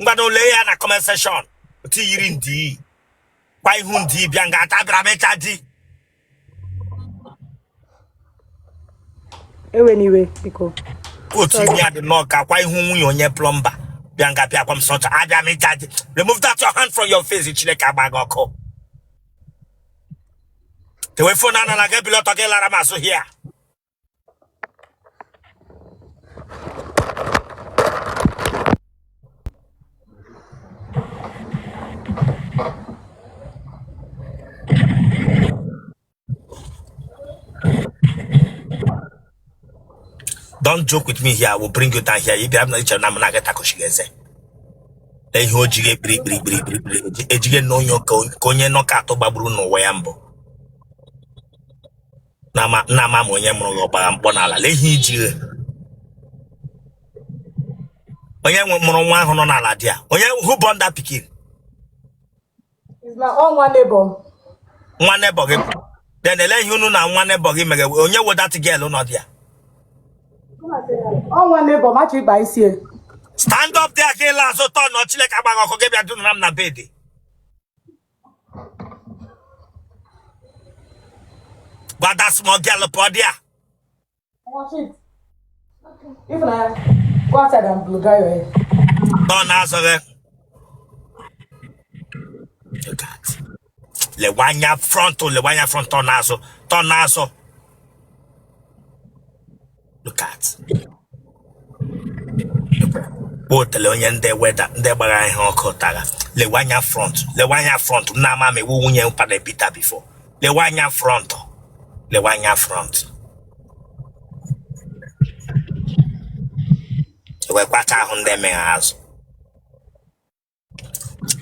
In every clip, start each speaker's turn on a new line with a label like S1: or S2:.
S1: Ngado le ya na comment section. Oti yiri ndi. Kwa ihu ndi bia nga atabra mecha di.
S2: Anyway, because
S1: Oti ni ade no ka kwa ihu nwunye onye plumber. Bia nga bia kwam sort abia mecha di. Remove that your hand from your face ichile ka bagoko. The way for Nana like a pilot again, Laramaso here. Don't joke with me here. I will bring you down here. If you have not each other, get a koshigeze. Then you jige bri. Ejige no yo konye no kato babru no wayambo. Nama monye mro ba mbonala le hijire. Onye mro nwa hu no na ala dia. Onye who born that pikin?
S2: it's my own one neighbor.
S1: One neighbor. Then the let you know na one neighbor mege onye wo that girl no dia.
S2: On one neighbor match by here.
S1: Stand up there girl so turn no chile ka ba ko ge bia do nam na bed. But that small girl up there.
S2: Watch it. If I go outside and blow dry your hair.
S1: Don't answer there. Look at. Le wanya fronto naso. Look at. Otele onye weather nde gbara ihe ọkụ tara. Le wanya front na ma me wu nwunye mpada Peter before. Le wanya front. We kwata ahụ ndị me azụ.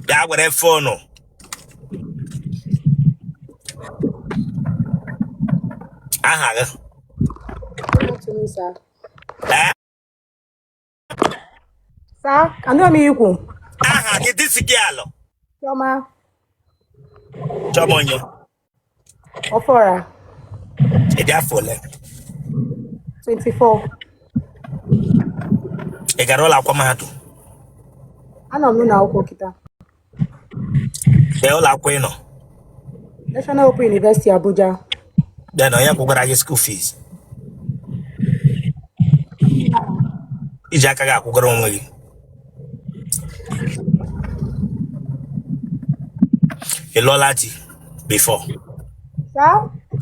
S1: Bịa were phone. Aha gị.
S2: Sir.
S1: Eh?
S2: Sir, can you hear me equal?
S1: Aha gị disi gị alụ.
S2: Choma.
S1: Chomonye.
S2: Ofora.
S1: Ịdị afọ ole?
S2: 24.
S1: Ị gara ụlọ akwụkwọ mahadum?
S2: Anọ m na akwụkwọ kita.
S1: Ee, ụlọ akwụkwọ ị nọ?
S2: National Open University Abuja.
S1: Then onye kwụgara gị school fees? Iji aka gị akwụgara onwe gị? Ị lụọla di before?
S2: Sir?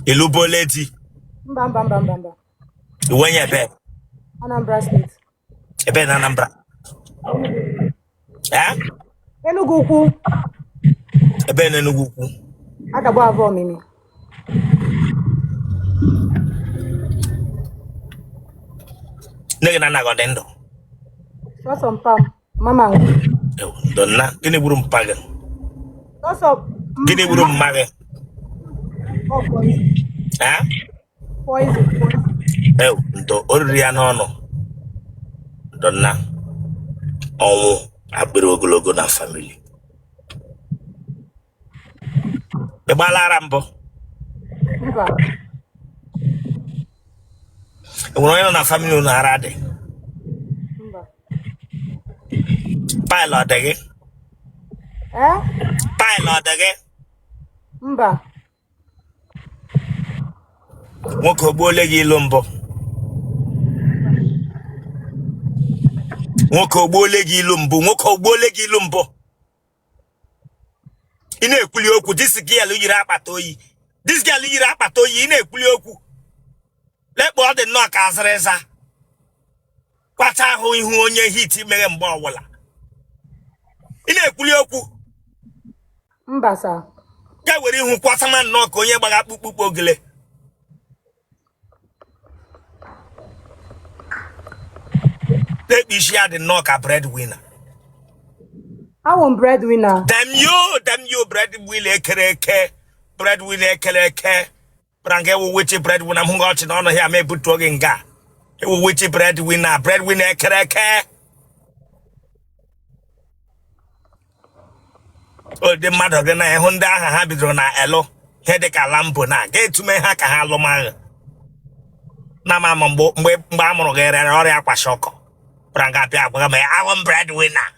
S1: Ị lụbole di?
S2: Mba.
S1: Ị wenye ebe?
S2: Anambra State.
S1: Ebe na Anambra? Eh?
S2: Enugu Ukwu.
S1: Ebe na Enugu Ukwu?
S2: Agabo abụọ mimi.
S1: Nne gị na nna gị ọ dị ndụ?
S2: Sọsọ mpam. Mama.
S1: Donna, gịnị gburu mpa gị?
S2: Sọsọ.
S1: Gịnị gburu mma gị?
S2: Oh, poison.
S1: Eh?
S2: Poison.
S1: Ndo oriri ya n'ọnụ. Donna, ọnwụ akpịrị ogologo na family. Ị gbalara mbụ?
S2: Mba.
S1: Enwere onye nọ na family unu ara dị?
S2: Mba.
S1: Pile ọ dị gị?
S2: Eh?
S1: Pile ọ dị gị?
S2: Mba.
S1: Nwoke ogbuole gị ilu mbụ? Nwoke ogbuole gị ilu mbụ? Ị na-ekwuli okwu, this girl yiri akpata oyi. Ị na-ekwuli okwu. Lekpọ ọ dị nnọọ ka azịrịza. Kwata ahụ ihu onye hit mere mgbe ọwụla. Ị na-ekwuli okwu.
S2: Mba sa.
S1: Ka were ihu kwasama nnọọ ka onye gbaga kpukpukpu ogele. Lekpọ isi ya dị nnọọ ka breadwinner.
S2: I want breadwinner.
S1: Damn you breadwinner ekereke. Brange wo wichi breadwinner mungo ọchị n'ọnụ ya me butu oge nga. Ewo wichi breadwinner ekereke. O dị mmadụ gị na ịhụ ndị aha ha bidoro na elo. Ihe dị ka lambo na ga-etume ha ka ha alụmagha. Na mama mgbe a mụrụ gị rere ọrịa kwashọkọ. Branga apịa agwaga ma ahụ breadwinner.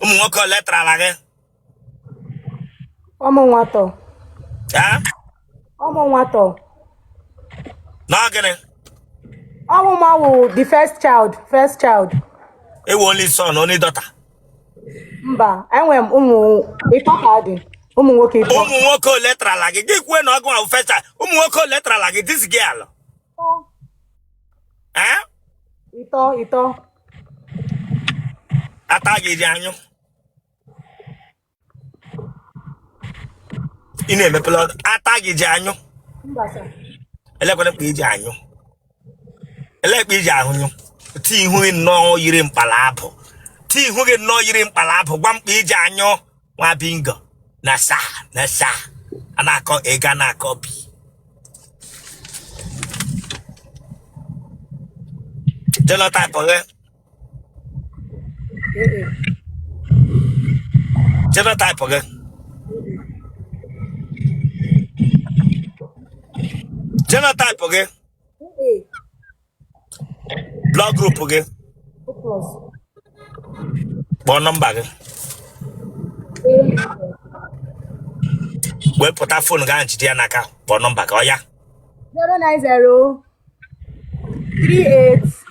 S1: nwoke letrala gị.
S2: Ọmụ nwatọ.
S1: Ya?
S2: Ọmụ nwatọ.
S1: Na gịnị?
S2: Ọmụ mawu the first child.
S1: Ewu only son, only daughter.
S2: Mba, enwe m ụmụ ịtọ ka dị. Ụmụ nwoke ịtọ.
S1: Ụmụ nwoke letrala gị. Gị kwue na ọgụ ahụ first child. Ụmụ nwoke letrala gị this girl. Eh?
S2: Ịtọ.
S1: Ata gị ji anyụ. Ị na-emepela ata gị ji anyụ.
S2: Mba sa.
S1: Elekwere kpa iji anyụ. Elekpa iji ahụnyụ. Ti ihu gị nnọọ yiri mkpala abụ. Ti ihu gị nnọọ yiri mkpala abụ. Gwa mkpa iji anyụ nwa bingo. Na sa. A na-akọ ega na-akọ bi. Genotype gị. Genotype gị. Genotype gị. Blood group gị. Kpọọ nọmba gị. Wepụta fon gaa njide ya n'aka. Kpọọ nọmba gị ọ ya.
S2: 090 38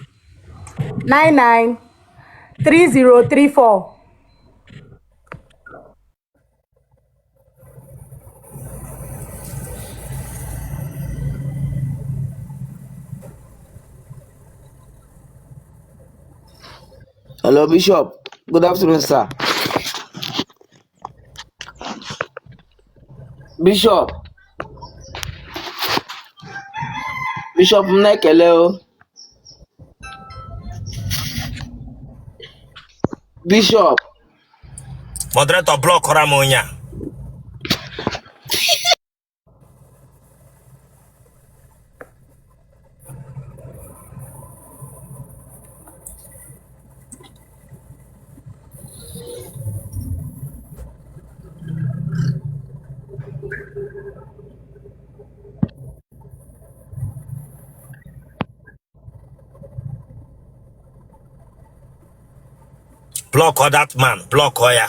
S2: 99 3034.
S3: Hello, Bishop. Good afternoon, sir. Bishop. Bishop Mnekele o. Bishop.
S1: Moderator block ọra m onye a. Block or that man, block or ya.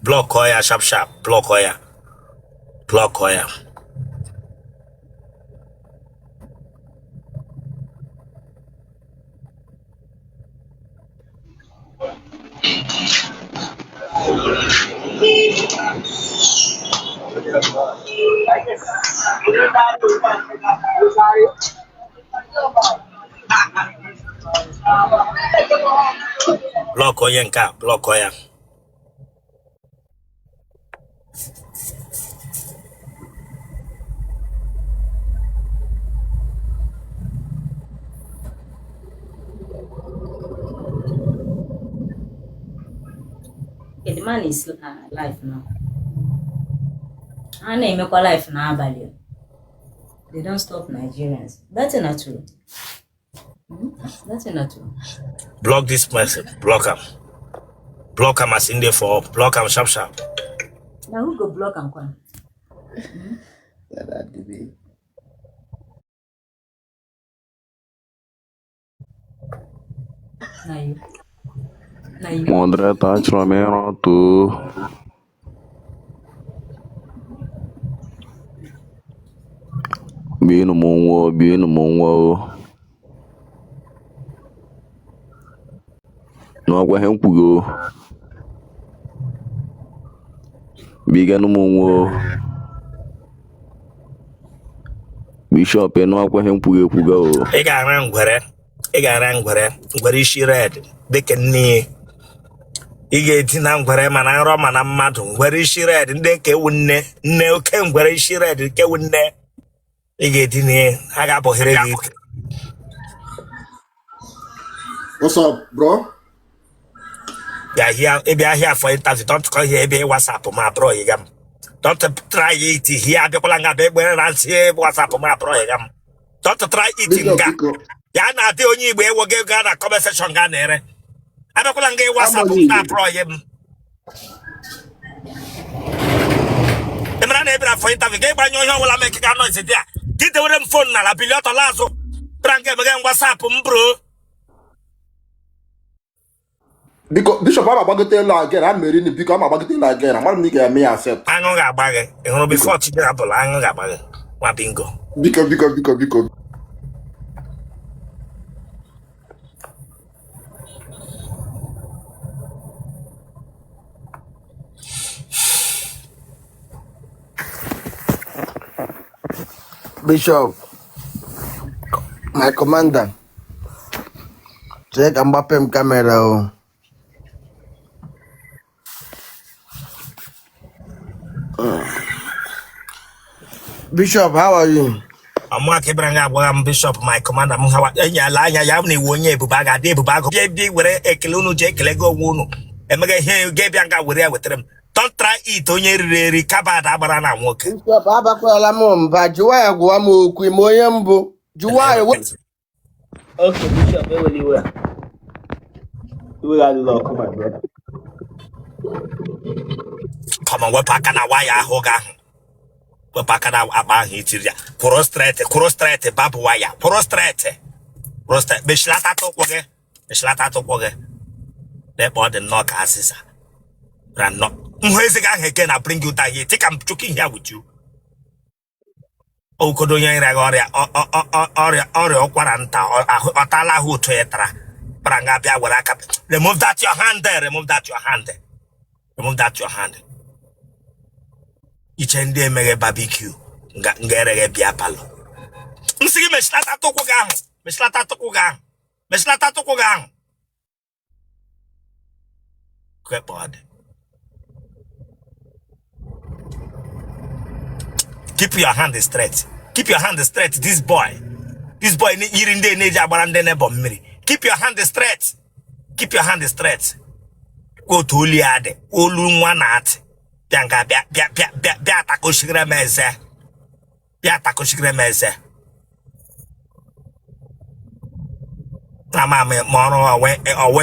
S1: Block Koya, sharp. Block Koya. Block Koya. Block Koya nka, block Koya.
S4: The man is life now. I name make life now value. They don't stop Nigerians. That's not true. That's not true.
S1: Block this person. Block him. Block him as in there for block him sharp.
S4: Now who go block and come? Now you.
S5: Moderator achọrọ m ịrụ otu bienu m nwa o n'ọgwa ihe nkwugo biganu m nwa o Bishop n'ọgwa ihe nkwugo ekwugo o
S1: Ị ga-ara Nwere ị gara ngwere isi red dịka nne ị ga-eti na ngwere mana nrọ mana mmadụ ngwere isi red ndị nke ewu nne oke ngwere isi red nke ewu nne ị ga-eti na ha ga-abụghịrị gị ike.
S6: What's up, bro?
S1: Maybe I here for interview. Don't call here be WhatsApp my bro. Don't try it here. Be calling a baby and say WhatsApp my bro. Don't try it in Ga. Ya na the only way we get a conversation ga nere. I be calling a WhatsApp my bro. Emra na for interview. Get by your will make a noise there. Get the phone na la billion lazo. Prank again WhatsApp bro.
S6: Because Bishop, I'm about to tell you again. I'm marrying because I'm about to tell you again. I'm going to me accept.
S1: I know that bag. You know before today, I know that bag. What bingo?
S6: Because.
S3: Bishop, my commander. Check Mbappe camera. Bishop, how are you?
S1: I'm working Bishop, my commander. Ya ni wonye bubaga de bubago. Be where ekelunu je kelego wunu. Emega here gave yanga with them. Don't try it on your recovered abarana work.
S3: Bishop, abakwala mumba juwa gwa mu kwimoyembo. Juwa
S7: Okay, Bishop, where will you wear? You will have to come on, brother.
S1: Come on, we're packing a wire hoga. We're packing about here. Prostrate, babu wire. Prostrate. Bishlata to poge. That boy the knock asses. Run not. Where's the guy again? I bring you down here. Think I'm joking here with you. Oh, Kodoya Ragoria or Quaranta or Atala who Tuetra. Brangabia Waraka. Remove that your hand there. Remove that your hand. Each and day make a barbecue. Ngere biapalo. Msigi meslata toko gang. Quick board. Keep your hand straight. This boy in the nature Aza keep your hand straight. Go to Liade. Olu Nwa Ada. Bianca Biata Koshigre Mama Moro away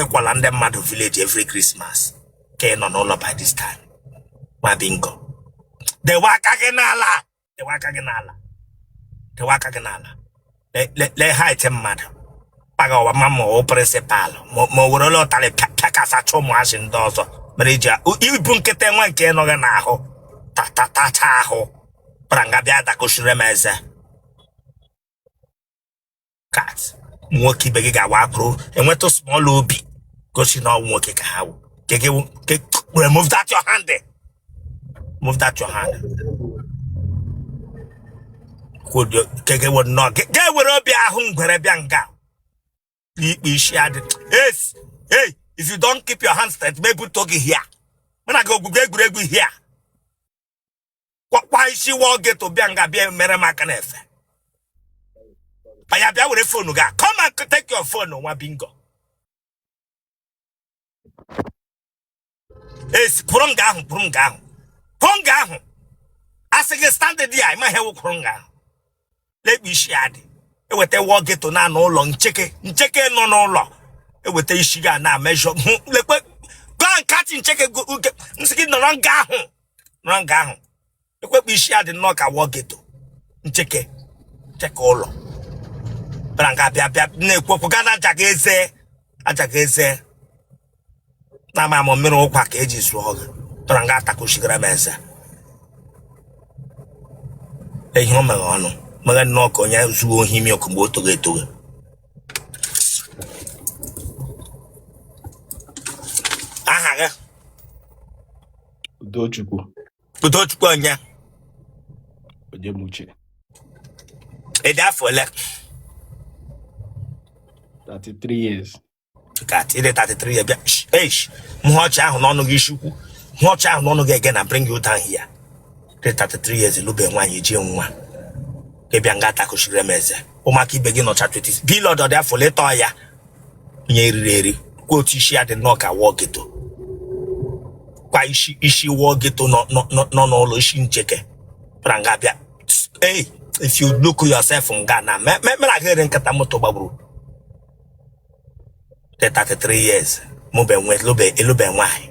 S1: Kwalande Madu village every Christmas. Came on all by this time. My bingo. The Wakagenala. Le height mad. Pago mamma o principal. Mo urolo tale kakasa chomo asin dozo. Merija. U bunkete one ke no ganaho. Ta ho. Prangabiata kushiremeze. Cat. Mwoki begiga wakro. And went to small obi. Cause you know mwoki kahaw. Remove that your hand. Move that your hand. Could you take would not get with be a hungry bianga? Yes, hey, if you don't keep your hands straight, maybe talking here. When I go Gwegwegwe here. Why she won't get to bianga be meremakanef? I have your phone. Come and take your phone on one bingo. Yes, Prungang. As I stand there, I might have Prungang. Let me share it. With a walk to now no long check no law. With a shiga now measure. Go and cut in check a good skin the wrong gown. The quick be shared and knock a walk it to check all. Branca Nepopogana Jagese. Now my mom packages log. Brangata Kushigre Mesa. A humour. Maga no konya zuo himi okumbo toge. Aha. Udochukwu anya.
S7: Ojemuche.
S1: Edafole.
S7: That
S8: 33 years.
S1: Got it 33 years. Hey, much I don't know issue. Much I don't know again and bring you down here. 33 years, you look at one you one. Maybe I'm gata kushiremeze. Omaki begin on chat with this. Bill or there for later ya. Nyeri. Go to share the knock and walk it to. Why is she walk it to no shin cheke? Prangabia. Hey, if you look yourself from Ghana, me like hearing Katamoto Babu. 33 years. Mube went lube why.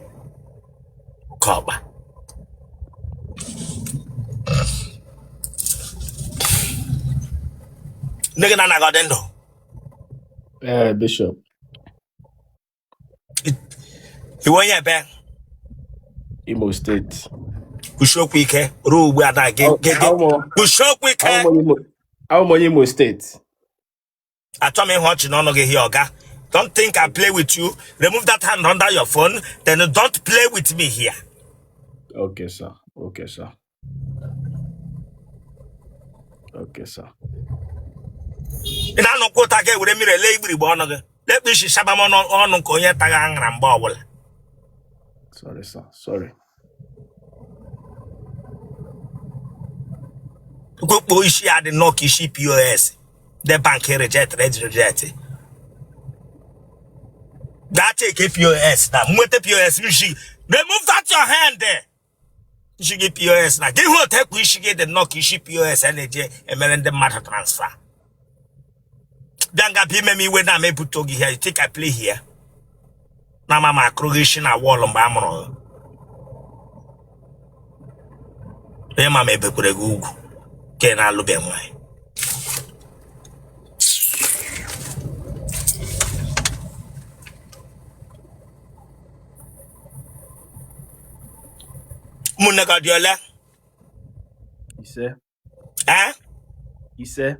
S1: Koba. Nigga na godendo.
S8: Bishop.
S1: You want your bang?
S8: Imo State.
S1: Kushok wike. Rule where that get. Kushok wike.
S8: How many Imo State?
S1: I told me what you know here, Oga. Don't think I play with you. Remove that hand under your phone. Then don't play with me here.
S8: Okay, sir. Okay, sir. Okay, sir.
S1: In an okota get with a mirror label bonoga. Let me see Shabamon on Koya Tagang and Bowel.
S8: Sorry, sir. Sorry.
S1: Good boy, she had the Noki ship POS. The bank reject. That take POS now. Move the POS. Remove that your hand there. You should get POS now. Give her take we should get the Noki ship POS energy and the matter transfer. Danga pime me when I'm able to here. You think I play here? Now mama crogation a wall on Bamro. Then mama ebe kure gugu. Can I look at why? Munaga diola.
S8: You say?
S1: Eh?
S8: You say?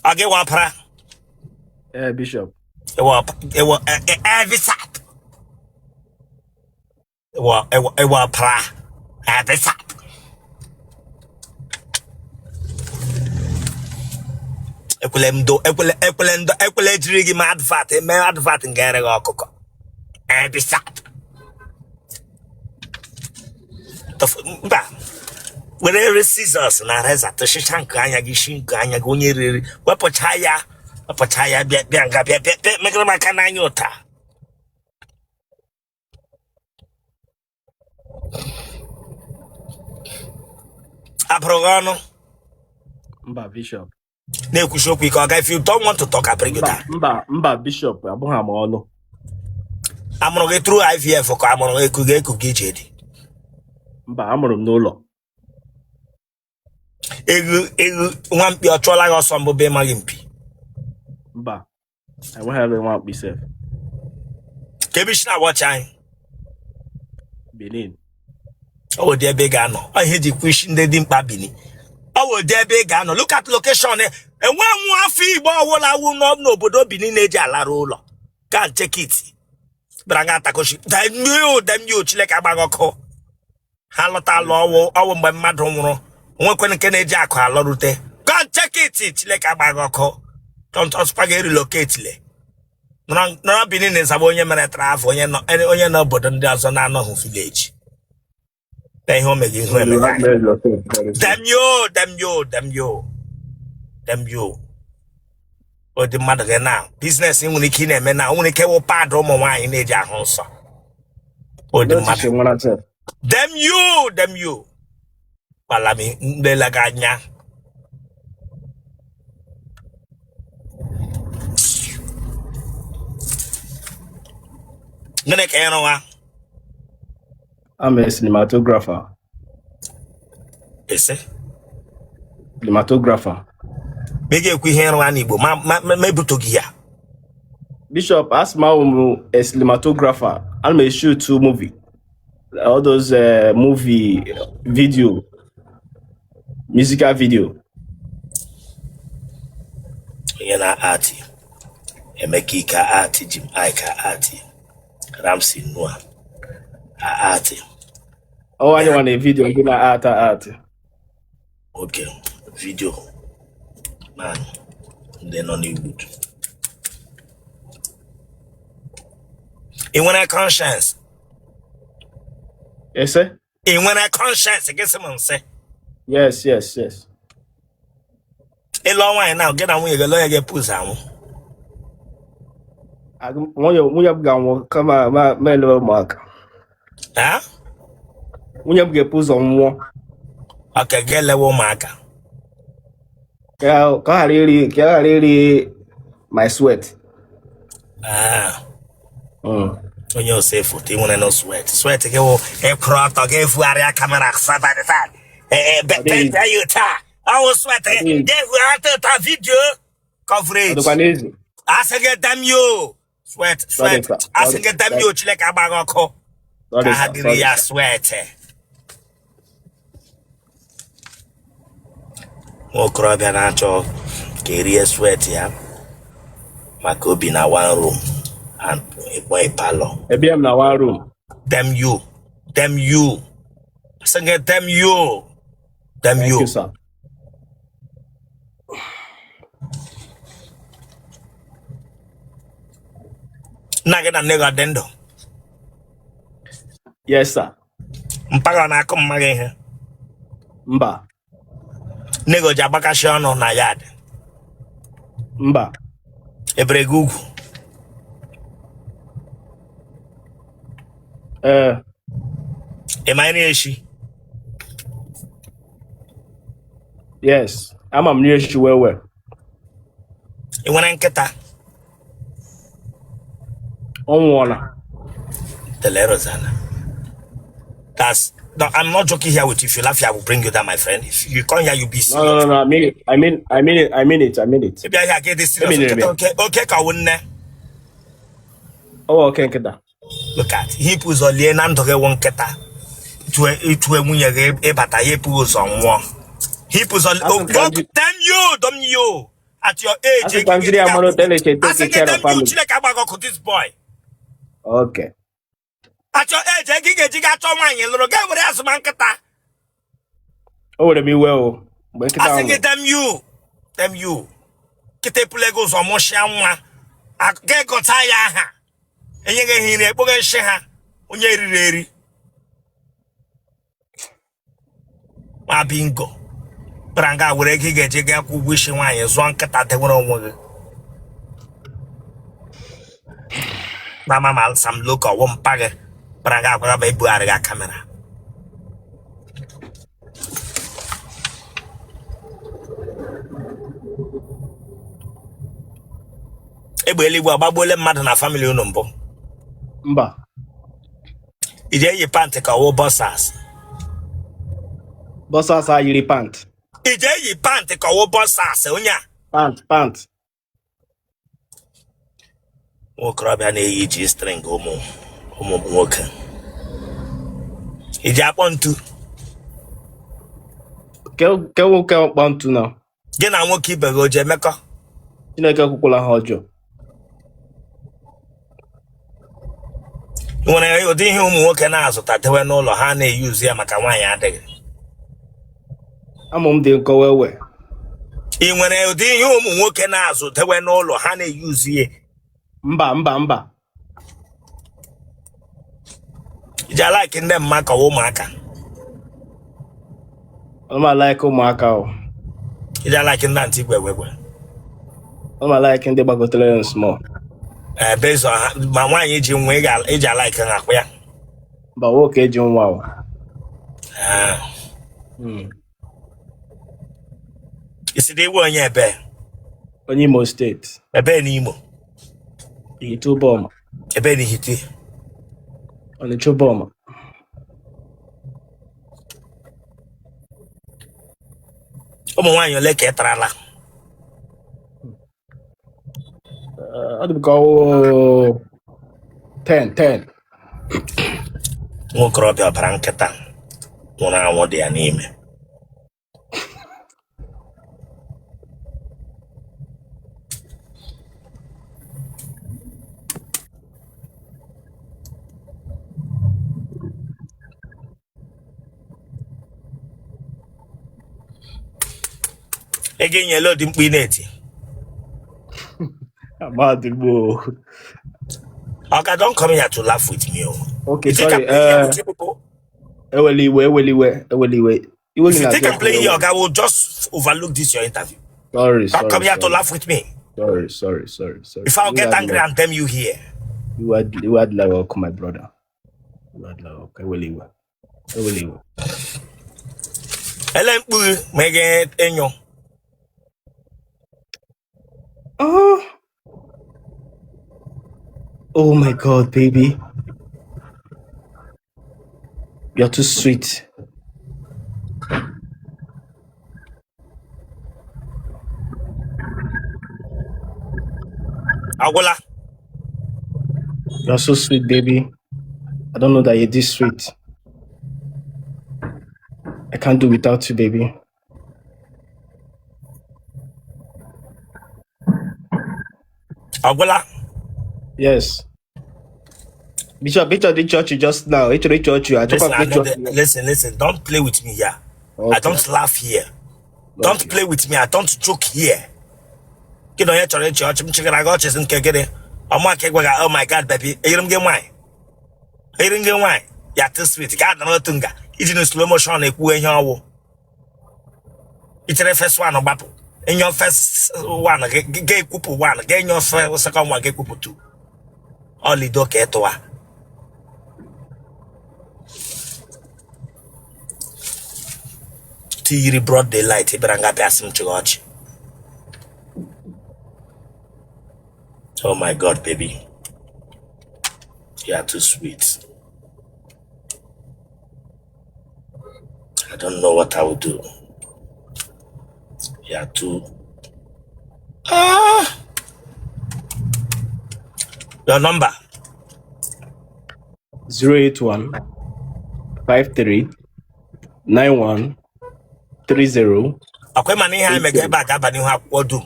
S1: I get one pra.
S8: Bishop.
S1: It was every sap. It was pra. Every sap. Equilem drigi mad fat and get a cocoa. Every sap. Wherever scissors and I has at the Shanka, Gishin, Kanya, Gunyeri, Wapachaya, Bianga, Megamakanyota. Aprogano.
S8: Mba Bishop.
S1: If you don't want to talk, I bring you down.
S8: Mba Bishop, Abraham Ono.
S1: I'm gonna get through IVF for I'm gonna get
S8: Mba Amorum Nolo.
S1: One be a troll or some bobe magimpi.
S8: Mba. I won't have one be safe.
S1: Kebishna watching.
S8: Benin.
S1: Oh, dear Begano. I hear the question they didn't babini. Oh, dear Begano. Look at location. And when one feeble, what I will not know, but don't be in a roller. Can't take it. Brangata Koshi. Damn you, Chilek Abagoko. Halota law, our madron. One can Jack, Lorute. Can't take it, Chilek Abagoko. Don't spaghetti locate. No, been in Savonia Manatraf, or you're not, but there's an unknown village. They home again. Damn you. Or the mother now. Business in Unikine, men now only care what part of my in a house. Or the mother. Damn you. Palami, de la gagna.
S8: I'm a cinematographer.
S1: Yes, sir.
S8: Cinematographer.
S1: Big Igbo, maybe to gear.
S8: Bishop, ask my a cinematographer. I'm a shoot 2 movie. All those movie video, musical video.
S1: Yana Arti, Emekika Arti, Jim Aika Arti, Ramsey Nwa Arti.
S8: Oh, I want a video. Give my art.
S1: Okay, video. Man, they're not good. In when I conscience.
S8: Yes, sir?
S1: In when I conscience, I guess someone say.
S8: Yes.
S1: A long way now, get on with your lawyer, get puss out.
S8: I want you to come out, my little mark.
S1: Huh?
S8: When you get puss on one.
S1: Okay, get level marker.
S8: Can't really my sweat.
S1: When you say foot, you want to know sweat. Sweat, get a crop, or get for a camera, somebody that. You I was sweating. Get a video coverage. I say get them you. Sweat. I say get them you, like a bag of coke. I had the sweat. Oh, crop and ancho. Carry sweat, yeah. My could in a one room. And a boy palo.
S8: Maybe I'm now one room.
S1: Them you. I say get them you.
S8: Thank you, sir.
S1: Nugget and nigga dendo.
S8: Yes, sir.
S1: Mpaga na come again.
S8: Mba.
S1: Nego jabaka shono na yard.
S8: Mba.
S1: Ebregugu. Eshi.
S8: Yes. I'm near you well.
S1: You want nketa?
S8: On one.
S1: The Lerozana. That's no, I'm not joking here with you. If you laugh, I will bring you down, my friend. If you come here, you'll be serious.
S8: No. I mean it.
S1: Maybe I get this serious. Okay, Kawunne.
S8: Oh, okay, Keda.
S1: Look at he puts on the end of one keta. To a munya ebata he puts on one. He puts on damn you. At your age, I say get them you chile kabago this boy.
S8: Okay.
S1: At your age, I get you got one little guy with us mankata.
S8: Oh, let me well.
S1: I say get them you. Kite pulegos or moshawa. I get got tire. And you get here, Bogan Sheha. Unyeri. My bingo. Branga will get you get wishing why is one cat at the one. Mama, some look or one pagger. Branga will have a Biara camera. A belly will babble mad na family number.
S8: Mba.
S1: Ije ye pant ka wo bossas.
S8: Bossas are you pant?
S1: Ije ye pant ka wo bossas onya.
S8: Pant.
S1: O krabia na yi ji string omo nwoke. Ije apontu.
S8: Ke bantu now.
S1: Ge na nwoke ibe go je meko.
S8: Chineke kwukwala ha ọjọọ.
S1: Nwere ụdị ihe ụmụ nwoke na-azụta tewe n'ụlọ ha na-eyuzu ya maka nwaanyị adịghị.
S8: Amụ m dị nkọ wewe.
S1: Ị nwere ụdị ihe ụmụ nwoke na-azụ tewe n'ụlọ ha na-eyuzu ya.
S8: Mba.
S1: Iji like ndị mma ka ụmụaka.
S8: Ọma like ụmụaka o.
S1: Iji like ndị Aunti Gwegwegwe.
S8: Ọma like ndị gbagotere small.
S1: Based on my nwaanyị ji nwa iji like ha akwa ya.
S8: Mba nwoke ji nwa o.
S1: Isi dị onye ebe?
S8: Onye Imo State.
S1: Ebe n'Imo.
S8: Ihituboma.
S1: Ebe n'Ihiti.
S8: Onichuboma.
S1: Ụmụ nwaanyị ole ka ị tarala?
S8: I'd go 10.
S1: Nwokorobịa ọbara nkịta nwụrụ anwụ dị ya n'ime. Ege nyelo dị mkpu ị na-eti.
S8: Amadi Igbo.
S1: Okay, don't come here to laugh with me.
S8: Okay,
S1: You think I'm
S8: sorry.
S1: playing here with you people?
S8: Eweliwe.
S1: If you think I'm playing here, I will just overlook this your interview. Don't come here to laugh with me.
S8: Sorry.
S1: If I'll get angry and damn you here.
S8: You had like my brother. You had like Eweliwe. Oh my God, baby. You're too sweet.
S1: Agola.
S8: You're so sweet, baby. I don't know that you're this sweet. I can't do without you, baby.
S1: Agola.
S8: Yes. Bishop did church you just now. Church you.
S1: Listen. Don't play with me here.
S8: Okay.
S1: I don't laugh here. Don't
S8: Okay.
S1: play with me. I don't joke here. You know, church. I'm checking. I got you. Oh my God, baby. You don't get wine. You're too sweet. God, no tunga. It's in slow motion. It's the first one on battle. In your first one, get couple one. Get your second one. Get couple two. Only do ketwa. Tiri broad daylight. Ibranga passing church. Oh my God, baby. You are too sweet. I don't know what I will do. You are too... Your number?
S8: 081 53 91 30.
S1: Akwe mani ha mege ba ga bani ha kwodu.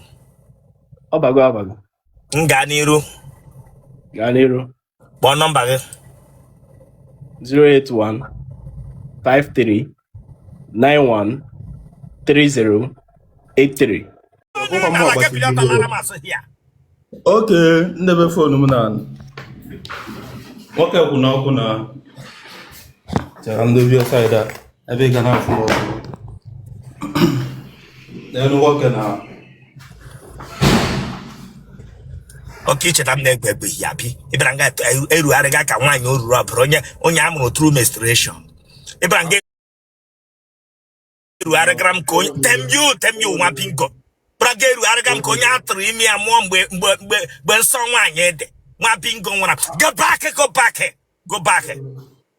S8: Obago.
S1: Nganiru.
S8: Ganero.
S1: Bon number
S8: 081 53 91 30 83.
S9: Okay, ndebe phone m na. Nwoke kwụ n'ọkụ na tara ndị bi side a ebe ga na afọ. N'elu nwoke na
S1: Okay, chetam na Gwegwegwe yapi. Ibranga eru arega ka nwanyi oruru abro onye amuru through menstruation. Ibranga eru aregram ko tem you nwa pingo. Ibranga eru aregam ko nya atru imi amu mgbe nso nwanyi ede. Nwa pingo nwara. Go back.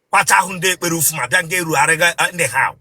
S1: Kwata hu nde ekpere ufuma bia nga eru arega ndị ha.